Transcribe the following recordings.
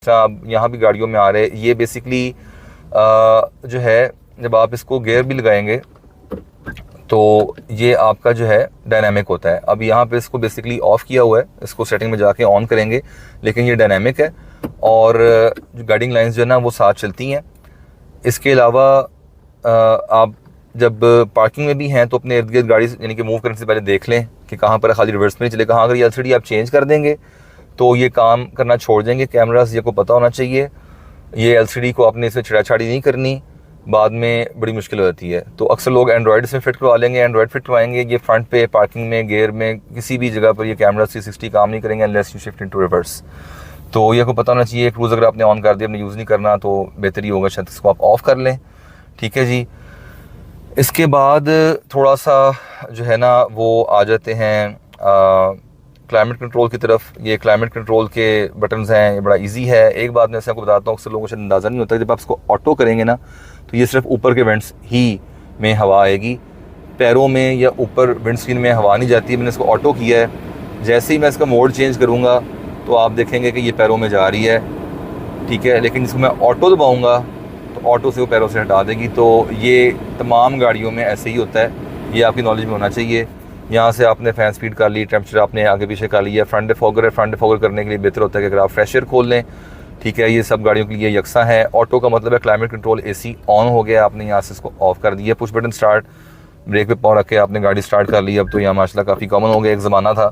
तरह अब यहाँ भी गाड़ियों में आ रहे हैं। ये बेसिकली जो है जब आप इसको गियर भी लगाएंगे तो ये आपका जो है डायनामिक होता है। अब यहाँ पे इसको बेसिकली ऑफ़ किया हुआ है, इसको सेटिंग में जाके ऑन करेंगे, लेकिन ये डायनामिक है और जो गाइडिंग लाइंस जो है ना वो साथ चलती हैं। इसके अलावा आप जब पार्किंग में भी हैं तो अपने इर्द गिर्द गाड़ी यानी कि मूव करने से पहले देख लें कि कहाँ पर खाली रिवर्स में नहीं चले। कहाँ अगर ये LCD आप चेंज कर देंगे तो ये काम करना छोड़ देंगे। कैमरास ये को पता होना चाहिए, ये LCD को आपने इसमें छेड़ा-छाड़ी नहीं करनी, बाद में बड़ी मुश्किल हो जाती है। तो अक्सर लोग एंड्रॉयड इसमें फिट करवा लेंगे, एंड्रॉयड फिट करवाएंगे, ये फ्रंट पे पार्किंग में, गियर में, किसी भी जगह पर ये कैमरा 360 काम नहीं करेंगे unless you shift into reverse. तो ये को पता होना चाहिए। क्रूज़ अगर आपने ऑन कर दिया, आपने यूज़ नहीं करना तो बेहतर ही होगा शायद इसको आप ऑफ़ कर लें। ठीक है जी। इसके बाद थोड़ा सा जो है ना वो आ जाते हैं क्लाइमेट कंट्रोल की तरफ। ये क्लाइमेट कंट्रोल के बटन्स हैं, ये बड़ा इजी है। एक बात मैं आपको बताता हूँ, अक्सर लोगों को शायद अंदाज़ा नहीं होता, जब आप इसको ऑटो करेंगे ना तो ये सिर्फ ऊपर के वेंट्स ही में हवा आएगी, पैरों में या ऊपर विंड स्क्रीन में हवा नहीं जाती है। मैंने इसको ऑटो किया है, जैसे ही मैं इसका मोड चेंज करूँगा तो आप देखेंगे कि ये पैरों में जा रही है। ठीक है, लेकिन इसको मैं ऑटो दबाऊँगा तो ऑटो से वो पैरों से हटा देगी। तो ये तमाम गाड़ियों में ऐसे ही होता है, ये आपकी नॉलेज में होना चाहिए। यहाँ से आपने फैन स्पीड कर ली, टेम्परेचर आपने आगे पीछे कर लिया। फ्रंट डिफॉगर है, फ्रंट डिफॉगर करने के लिए बेहतर होता है कि अगर आप फ्रेश एयर खोल लें। ठीक है, ये सब गाड़ियों के लिए यकसा है। ऑटो का मतलब है क्लाइमेट कंट्रोल, AC ऑन हो गया, आपने यहाँ से इसको ऑफ कर दिया। पुश बटन स्टार्ट, ब्रेक पे पाँव रख के आपने गाड़ी स्टार्ट कर ली। अब तो यहाँ माशाल्लाह काफ़ी कॉमन हो गया। एक ज़माना था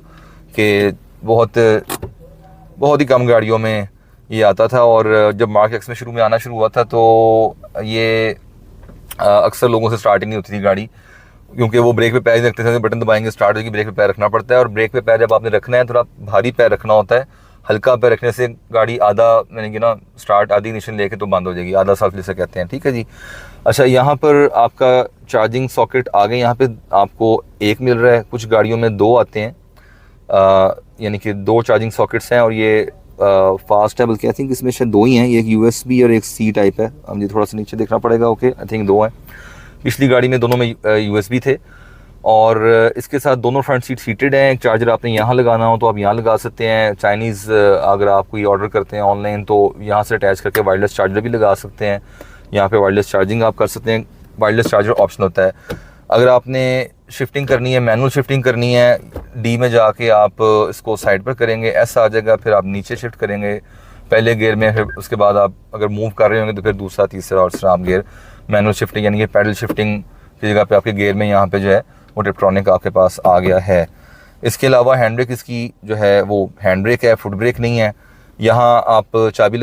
कि बहुत ही कम गाड़ियों में ये आता था, और जब मार्क एक्स में शुरू में आना शुरू हुआ था तो ये अक्सर लोगों से स्टार्ट ही नहीं होती थी गाड़ी, क्योंकि वो ब्रेक पे पैर नहीं रखते थे। बटन दबाएंगे स्टार्ट होगी, ब्रेक पे पैर रखना पड़ता है। और ब्रेक पे पैर जब आपने रखना है थोड़ा भारी पैर रखना होता है, हल्का पैर रखने से गाड़ी आधा यानी कि ना स्टार्ट आधी इग्निशन लेके तो बंद हो जाएगी, आधा साल जिसे कहते हैं। ठीक है जी। अच्छा, यहाँ पर आपका चार्जिंग सॉकेट आ गए। यहाँ पे आपको एक मिल रहा है, कुछ गाड़ियों में 2 आते हैं, यानी कि 2 चार्जिंग सॉकेट्स हैं और ये फास्ट है, बल्कि आई थिंक इसमें शायद 2 ही हैं, एक USB और एक C टाइप है। अब मुझे थोड़ा सा नीचे देखना पड़ेगा। ओके, आई थिंक 2 हैं। पिछली गाड़ी में दोनों में USB थे और इसके साथ दोनों फ्रंट सीट सीटेड हैं। एक चार्जर आपने यहाँ लगाना हो तो आप यहाँ लगा सकते हैं। चाइनीज़ अगर आप कोई ऑर्डर करते हैं ऑनलाइन तो यहाँ से अटैच करके वायरलेस चार्जर भी लगा सकते हैं। यहाँ पे वायरलेस चार्जिंग आप कर सकते हैं, वायरलेस चार्जर ऑप्शन होता है। अगर आपने शिफ्टिंग करनी है, मैनुअल शिफ्टिंग करनी है, D में जाके आप इसको साइड पर करेंगे, S आ जाएगा, फिर आप नीचे शिफ्ट करेंगे पहले गियर में, फिर उसके बाद आप अगर मूव कर रहे होंगे तो फिर दूसरा, तीसरा और तीसरा आप गियर मैनुअल शिफ्टिंग यानी कि पैडल शिफ्टिंग की जगह पे आपके गियर में यहाँ पे जो है वो टिप्ट्रॉनिक आपके पास आ गया है। इसके अलावा हैंड ब्रेक इसकी जो है वो हैंड ब्रेक है, फुट ब्रेक नहीं है। यहाँ आप चाबी